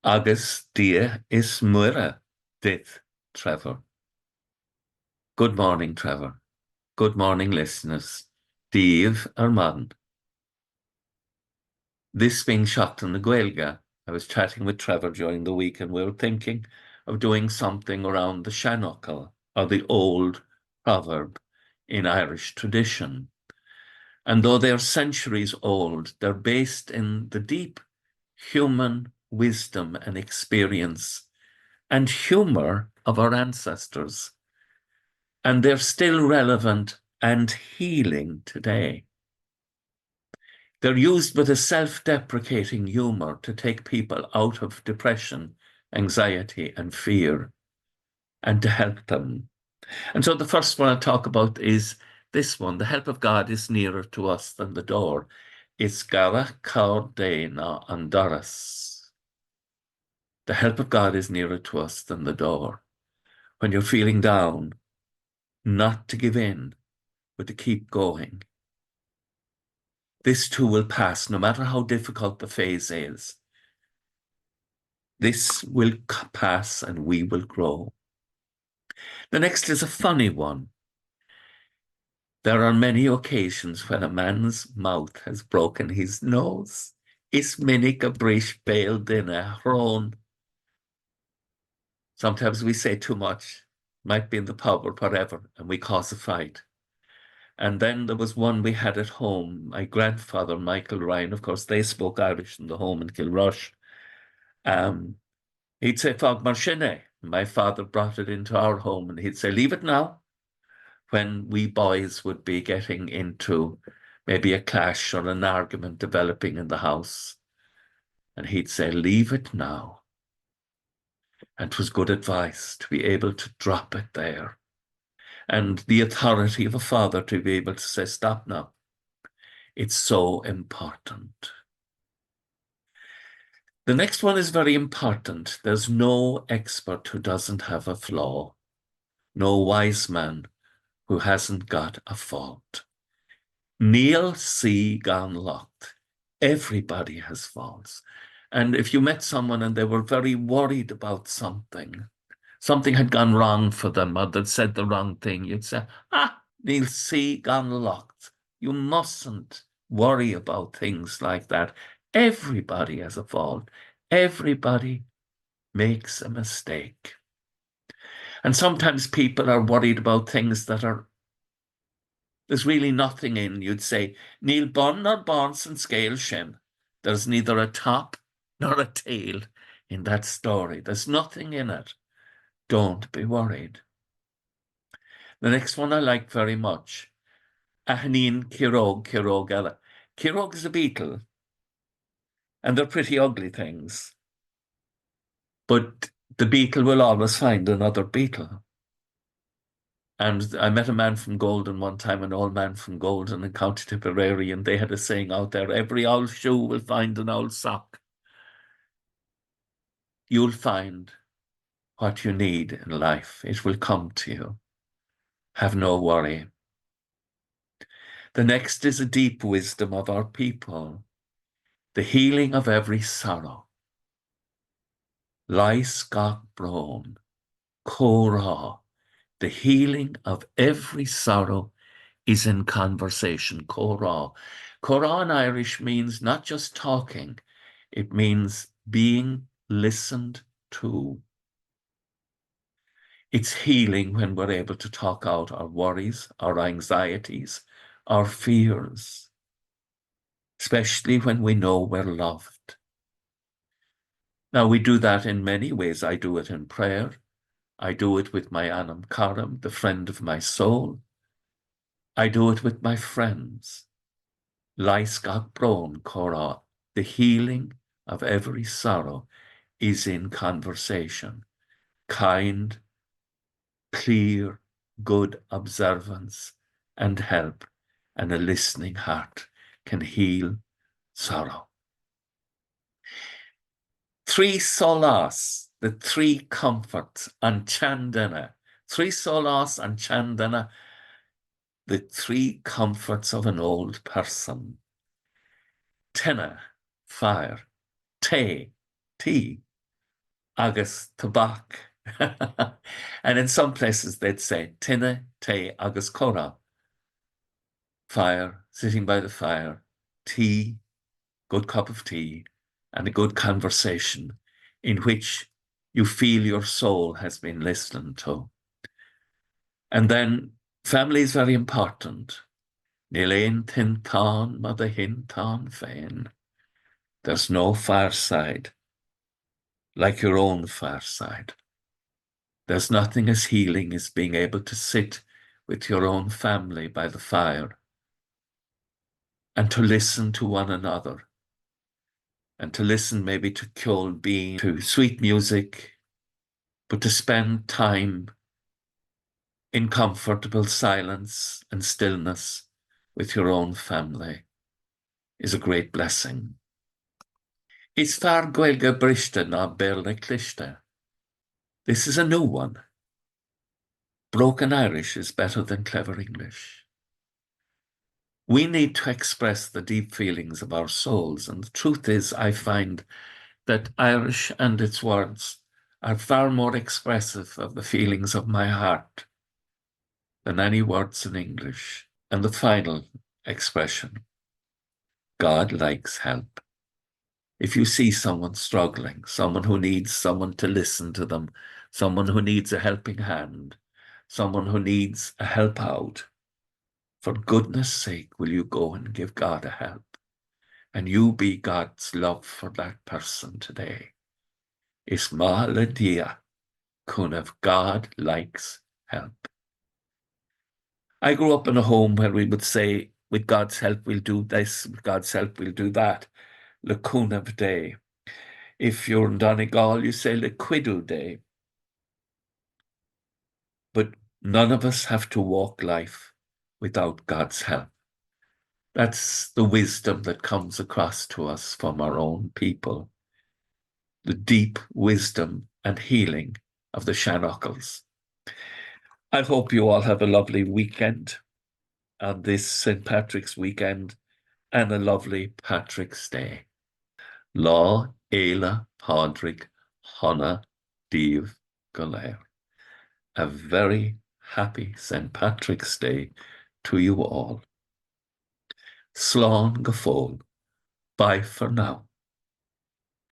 Agus dia is muire, dith Trevor. Good morning, Trevor. Good morning, listeners. Díomh ar man. This being shot in the Gaeilge, I was chatting with Trevor during the week and we were thinking of doing something around the seanfhocail, or the old proverb in Irish tradition. And though they're centuries old, they're based in the deep human wisdom and experience and humour of our ancestors. And they're still relevant and healing today. They're used with a self-deprecating humour to take people out of depression, anxiety, and fear, and to help them. And so the first one I'll talk about is this one. The help of God is nearer to us than the door. It's gaire, cabhair, and doras. The help of God is nearer to us than the door. When you're feeling down, not to give in, but to keep going. This too will pass, no matter how difficult the phase is. This will pass and we will grow. The next is a funny one. There are many occasions when a man's mouth has broken his nose. Is minic, bhris, béal, duine, shrón. Sometimes we say too much, might be in the pub or whatever, and we cause a fight. And then there was one we had at home. My grandfather, Michael Ryan, of course, they spoke Irish in the home in Kilrush. He'd say, "Fog mar sinne." My father brought it into our home and he'd say, "Leave it now," when we boys would be getting into maybe a clash or an argument developing in the house. And he'd say, "Leave it now." And it was good advice to be able to drop it there. And the authority of a father to be able to say, "Stop now." It's so important. The next one is very important. There's no expert who doesn't have a flaw. No wise man who hasn't got a fault. Níl Bun locht. Everybody has faults. And if you met someone and they were very worried about something had gone wrong for them, or they'd said the wrong thing, you'd say, Níl Bun locht. You mustn't worry about things like that. Everybody has a fault. Everybody makes a mistake. And sometimes people are worried about things that there's really nothing in. You'd say, Níl Bun nor barns and sceil sin. There's neither a top nor a tail in that story. There's nothing in it. Don't be worried. The next one I like very much. Aithníonn, ciaraóg, eile. Ciaraóg is a beetle, and they're pretty ugly things. But the beetle will always find another beetle. And I met a man from Golden one time, an old man from Golden in County Tipperary, and they had a saying out there, every old shoe will find an old sock. You'll find what you need in life. It will come to you. Have no worry. The next is a deep wisdom of our people, the healing of every sorrow. Leis, gach, brón, Comhra. The healing of every sorrow is in conversation, Comhra. Comhra in Irish means not just talking, it means being listened to. It's healing when we're able to talk out our worries, our anxieties, our fears, especially when we know we're loved. Now, we do that in many ways. I do it in prayer. I do it with my Anam Karam, the friend of my soul. I do it with my friends. Leis, gach, brón, Comhra. The healing of every sorrow is in conversation. Kind, clear, good observance and help, and a listening heart can heal sorrow. 3 Shólás, the 3 comforts, and tseanduine. 3 Shólás and tseanduine, the 3 comforts of an old person. Tine, fearr, tea, agus Tabac. And in some places they'd say Tine, te agus Comhra. Fire, sitting by the fire, tea, good cup of tea, and a good conversation in which you feel your soul has been listened to. And then family is very important. Níl tinteán ma the thinteán féin. There's no far side like your own far side. There's nothing as healing as being able to sit with your own family by the fire and to listen to one another, and to listen maybe to ceol bean, to sweet music, but to spend time in comfortable silence and stillness with your own family is a great blessing. Is fearr gaeilge briste na béal na cliste. This is a new one. Broken Irish is better than clever English. We need to express the deep feelings of our souls, and the truth is, I find that Irish and its words are far more expressive of the feelings of my heart than any words in English. And the final expression, God likes help. If you see someone struggling, someone who needs someone to listen to them, someone who needs a helping hand, someone who needs a help out, for goodness sake, will you go and give God a help? And you be God's love for that person today. Is ma le dia, if God likes help. I grew up in a home where we would say, with God's help, we'll do this, with God's help, we'll do that. Le cúnamh day. If you're in Donegal, you say le cuidu day. But none of us have to walk life without God's help. That's the wisdom that comes across to us from our own people. The deep wisdom and healing of the seanfhocails. I hope you all have a lovely weekend on this St. Patrick's weekend and a lovely Patrick's Day. Lá eile Pádraig Honna Díobh go léir. A very happy St. Patrick's Day to you all. Slán go fóill. Bye for now.